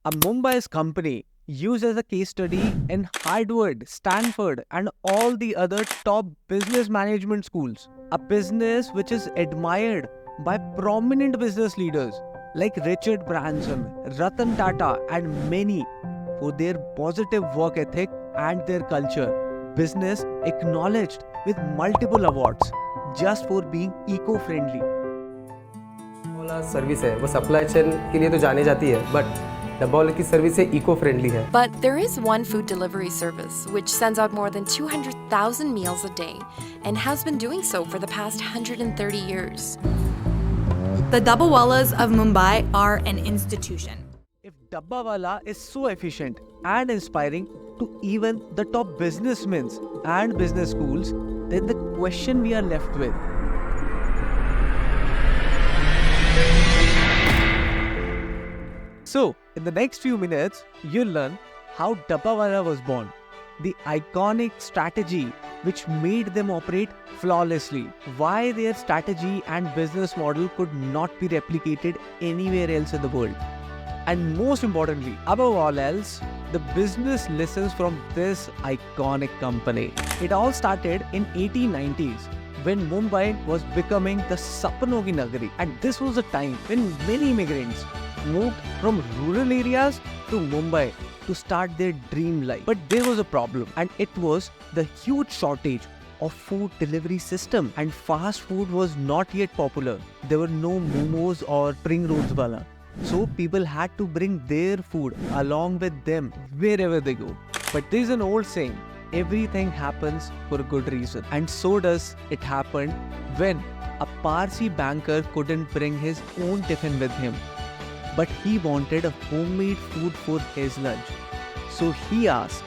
A Mumbai's company used as a case study in Harvard, Stanford, and all the other top business management schools. A business which is admired by prominent business leaders like Richard Branson, Ratan Tata, and many for their positive work ethic and their culture. Business acknowledged with multiple awards just for being eco-friendly. वाला service है वो supply chain के लिए तो जानी जाती है but dabbawala की सर्विस है इको फ्रेंडली है. But there is one food delivery service which sends out more than 200,000 meals a day and has been doing so for the past 130 years. The Dabbawalas of Mumbai are an institution. If Dabbawala is so efficient and inspiring to even the top businessmen and business schools, then the question we are left with: so, in the next few minutes, you'll learn how Dabbawala was born, the iconic strategy which made them operate flawlessly, why their strategy and business model could not be replicated anywhere else in the world, and most importantly, above all else, the business lessons from this iconic company. It all started in 1890s when Mumbai was becoming the Sapno ki Nagari, and this was a time when many immigrants moved from rural areas to Mumbai to start their dream life. But there was a problem, and it was the huge shortage of food delivery system, and fast food was not yet popular. There were no momos or spring rolls wala. So people had to bring their food along with them wherever they go. But there's an old saying, everything happens for a good reason. And so does it happen when a Parsi banker couldn't bring his own tiffin with him, but he wanted a homemade food for his lunch. So he asked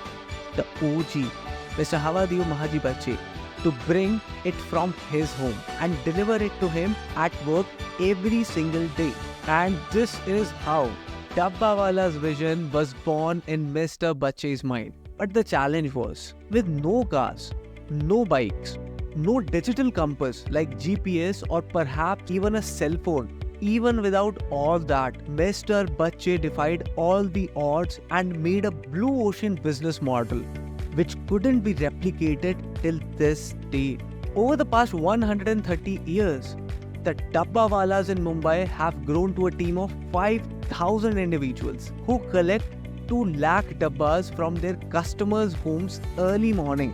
the OG, Mr. Havadiyo Mahaji Bache, to bring it from his home and deliver it to him at work every single day. And this is how Dabbawala's vision was born in Mr. Bache's mind. But the challenge was, with no cars, no bikes, no digital compass like GPS or perhaps even a cell phone, even without all that, Mr. Bache defied all the odds and made a blue ocean business model which couldn't be replicated till this day. Over the past 130 years, the Dabbawalas in Mumbai have grown to a team of 5,000 individuals who collect 2 lakh dabbas from their customers' homes early morning,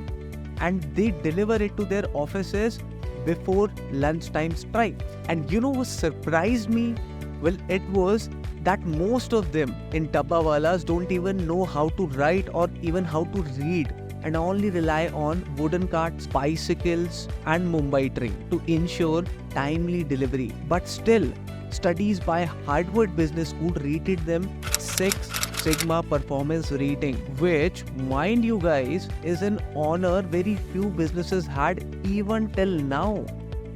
and they deliver it to their offices before lunchtime strike. And you know what surprised me? Well, it was that most of them in Dabbawalas don't even know how to write or even how to read, and only rely on wooden carts, bicycles and Mumbai train to ensure timely delivery. But still, studies by Harvard Business School rated them 6 Sigma performance rating, which, mind you guys, is an honor very few businesses had even till now.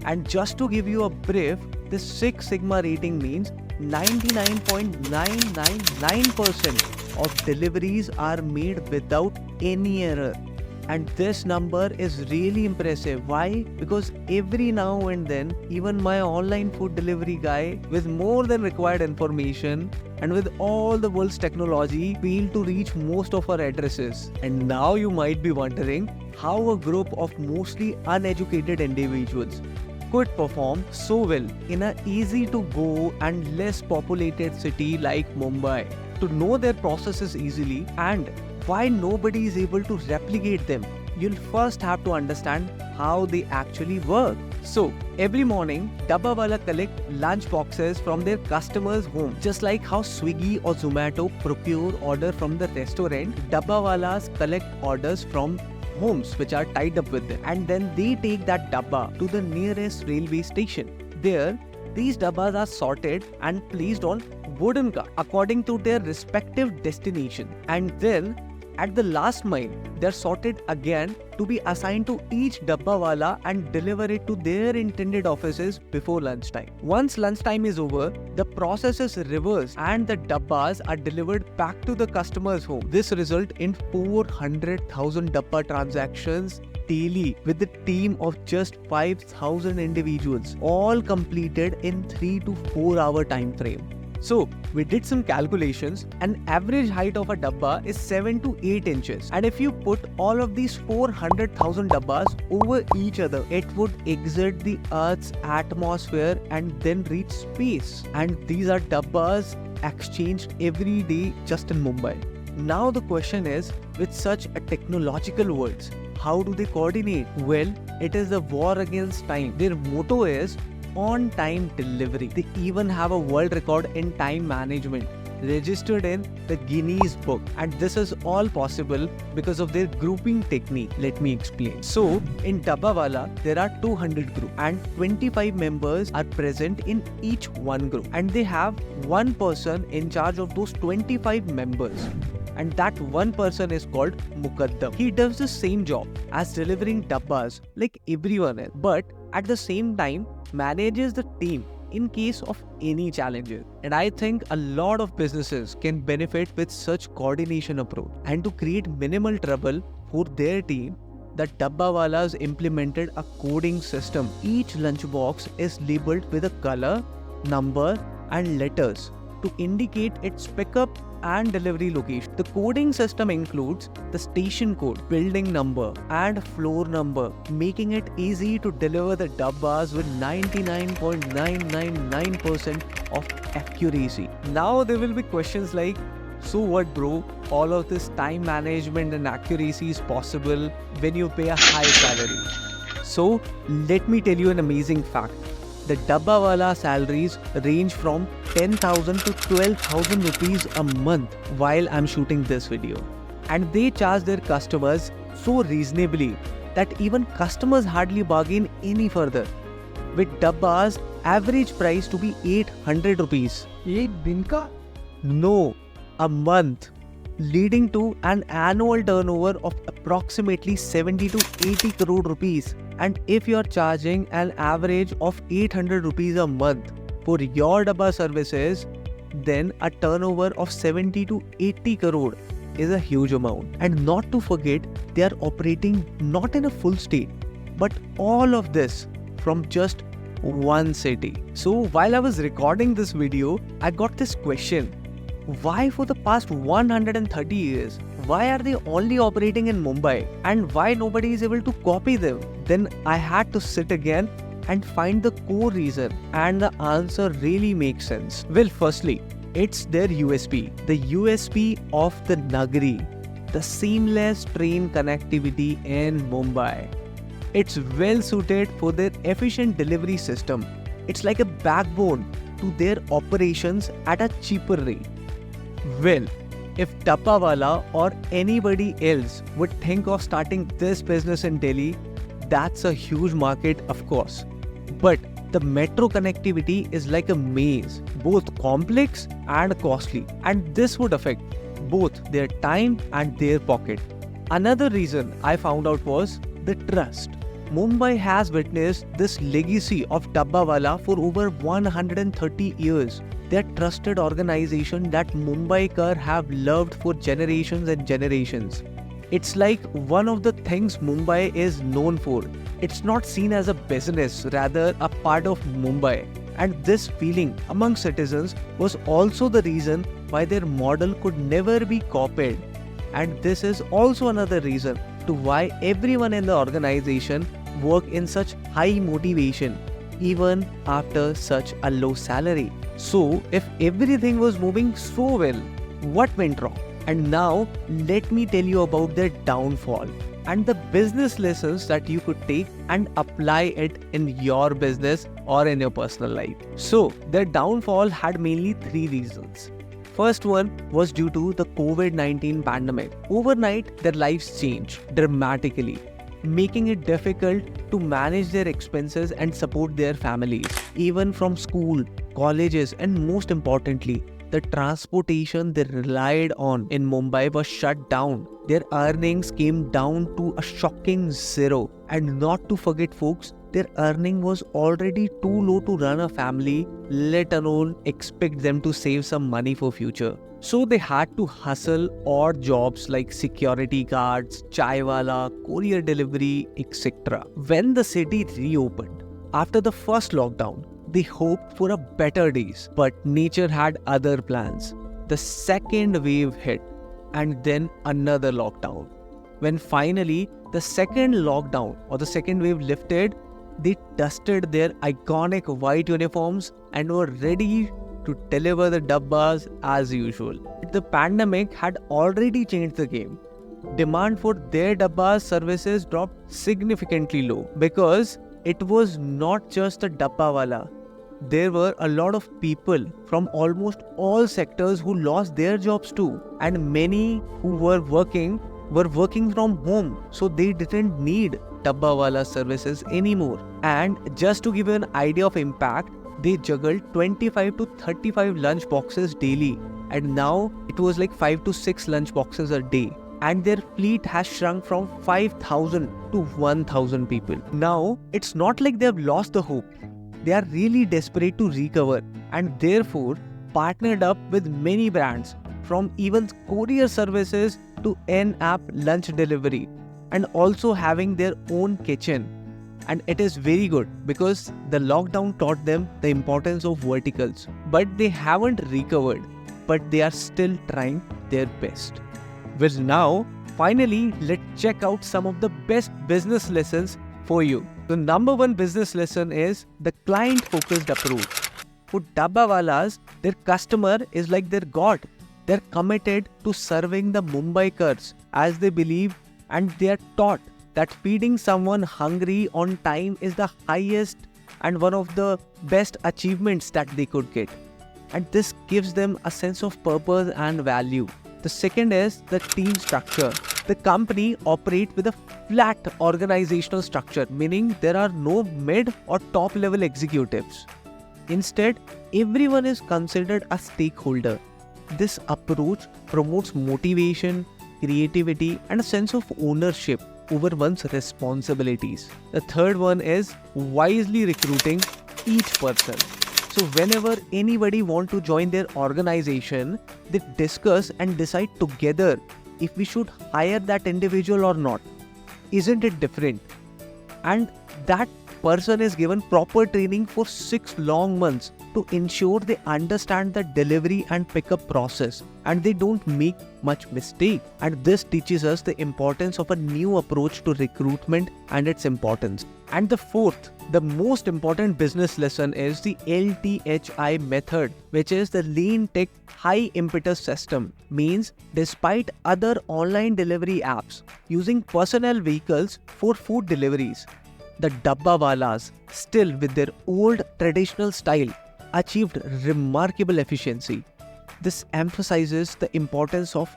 And just to give you a brief, this 6 Sigma rating means 99.999% of deliveries are made without any error. And this number is really impressive. Why? Because every now and then, even my online food delivery guy with more than required information and with all the world's technology fail to reach most of our addresses. And now you might be wondering how a group of mostly uneducated individuals could perform so well in an easy to go and less populated city like Mumbai. To know their processes easily and why nobody is able to replicate them, you'll first have to understand how they actually work. So, every morning, Dabbawala collect lunch boxes from their customers' home. Just like how Swiggy or Zomato procure order from the restaurant, Dabbawalas collect orders from homes which are tied up with them. And then they take that dabba to the nearest railway station. There, these dabbas are sorted and placed on wooden cart according to their respective destination. And then, at the last mile, they are sorted again to be assigned to each dabbawala and deliver it to their intended offices before lunchtime. Once lunchtime is over, the process is reversed and the dabbas are delivered back to the customer's home. This results in 400,000 dabba transactions daily with a team of just 5,000 individuals, all completed in 3 to 4 hour time frame. So we did some calculations. An average height of a dabba is 7 to 8 inches. And if you put all of these 400,000 dabbas over each other, it would exit the Earth's atmosphere and then reach space. And these are dabbas exchanged every day just in Mumbai. Now the question is, with such a technological world, how do they coordinate? Well, it is the war against time. Their motto is on-time delivery. They even have a world record in time management registered in the Guinness Book, and this is all possible because of their grouping technique. Let me explain. So in Dabbawala there are 200 groups and 25 members are present in each one group, and they have one person in charge of those 25 members, and that one person is called Muqaddam. He does the same job as delivering dabbas like everyone else, but at the same time manages the team in case of any challenges. And I think a lot of businesses can benefit with such coordination approach. And to create minimal trouble for their team, the Dabbawalas implemented a coding system. Each lunchbox is labeled with a color, number and letters to indicate its pickup and delivery location. The coding system includes the station code, building number and floor number, making it easy to deliver the dabbas with 99.999% of accuracy. Now there will be questions like, so what bro, all of this time management and accuracy is possible when you pay a high salary. So let me tell you an amazing fact. The Dabbawala salaries range from 10,000 to 12,000 rupees a month while I'm shooting this video. And they charge their customers so reasonably that even customers hardly bargain any further. With dabbas, average price to be 800 rupees. एक दिन का? No, a month, leading to an annual turnover of approximately 70 to 80 crore rupees. And if you are charging an average of 800 rupees a month for your dabba services, then a turnover of 70 to 80 crore is a huge amount. And not to forget, they are operating not in a full state, but all of this from just one city. So while I was recording this video, I got this question. Why for the past 130 years, why are they only operating in Mumbai, and why nobody is able to copy them? Then I had to sit again and find the core reason, and the answer really makes sense. Well, firstly, it's their USP. The USP of the Nagari, the seamless train connectivity in Mumbai. It's well suited for their efficient delivery system. It's like a backbone to their operations at a cheaper rate. Well, if Dabbawala or anybody else would think of starting this business in Delhi, that's a huge market, of course. But the metro connectivity is like a maze, both complex and costly, and this would affect both their time and their pocket. Another reason I found out was the trust. Mumbai has witnessed this legacy of Dabbawala for over 130 years. They are trusted organization that Mumbaikar have loved for generations and generations. It's like one of the things Mumbai is known for. It's not seen as a business, rather a part of Mumbai. And this feeling among citizens was also the reason why their model could never be copied. And this is also another reason to why everyone in the organization work in such high motivation, even after such a low salary. So, if everything was moving so well, what went wrong? And now, let me tell you about their downfall and the business lessons that you could take and apply it in your business or in your personal life. So, their downfall had mainly three reasons. First one was due to the COVID-19 pandemic. Overnight, their lives changed dramatically, making it difficult to manage their expenses and support their families. Even from school, colleges, and most importantly, the transportation they relied on in Mumbai was shut down. Their earnings came down to a shocking zero. And not to forget, folks, their earning was already too low to run a family, let alone expect them to save some money for future. So they had to hustle odd jobs like security guards, chaiwala, courier delivery, etc. When the city reopened after the first lockdown, They hoped for a better days, but nature had other plans. The second wave hit, and then another lockdown. When finally the second lockdown or the second wave lifted, they dusted their iconic white uniforms and were ready to deliver the dabbas as usual. The pandemic had already changed the game. Demand for their dabbas services dropped significantly low because it was not just a dabbawala. There were a lot of people from almost all sectors who lost their jobs too, and many who were working from home, so they didn't need dabbawala services anymore. And just to give you an idea of impact, they juggled 25 to 35 lunch boxes daily, and now it was like 5 to 6 lunch boxes a day. And their fleet has shrunk from 5,000 to 1,000 people. Now, it's not like they've lost the hope. They are really desperate to recover and therefore partnered up with many brands, from even courier services to in-app lunch delivery, and also having their own kitchen. And it is very good because the lockdown taught them the importance of verticals. But they haven't recovered, but they are still trying their best. Well, now, finally, let's check out some of the best business lessons for you. The number one business lesson is the client-focused approach. For dabbawalas, their customer is like their god. They're committed to serving the Mumbaikars as they believe, and they are taught that feeding someone hungry on time is the highest and one of the best achievements that they could get. And this gives them a sense of purpose and value. The second is the team structure. The company operates with a flat organizational structure, meaning there are no mid or top level executives. Instead, everyone is considered a stakeholder. This approach promotes motivation, creativity, and a sense of ownership over one's responsibilities. The third one is wisely recruiting each person. So whenever anybody wants to join their organization, they discuss and decide together if we should hire that individual or not. Isn't it different? And that person is given proper training for 6 long months to ensure they understand the delivery and pickup process and they don't make much mistake. And this teaches us the importance of a new approach to recruitment and its importance. And the fourth, the most important business lesson is the LTHI method, which is the lean tech high impetus system. Means despite other online delivery apps using personal vehicles for food deliveries, the dabbawalas, still with their old traditional style, achieved remarkable efficiency. This emphasizes the importance of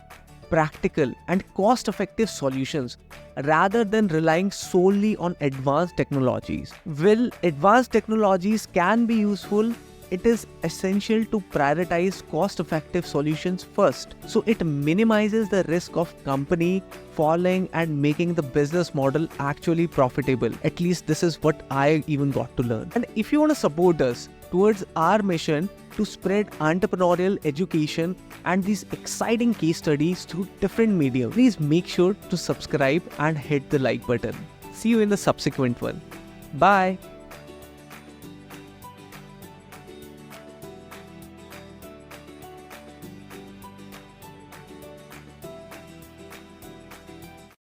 practical and cost-effective solutions rather than relying solely on advanced technologies. While advanced technologies can be useful, it is essential to prioritize cost-effective solutions first, so it minimizes the risk of company falling and making the business model actually profitable. At least this is what I even got to learn. And if you want to support us towards our mission to spread entrepreneurial education and these exciting case studies through different media, please make sure to subscribe and hit the like button. See you in the subsequent one. Bye.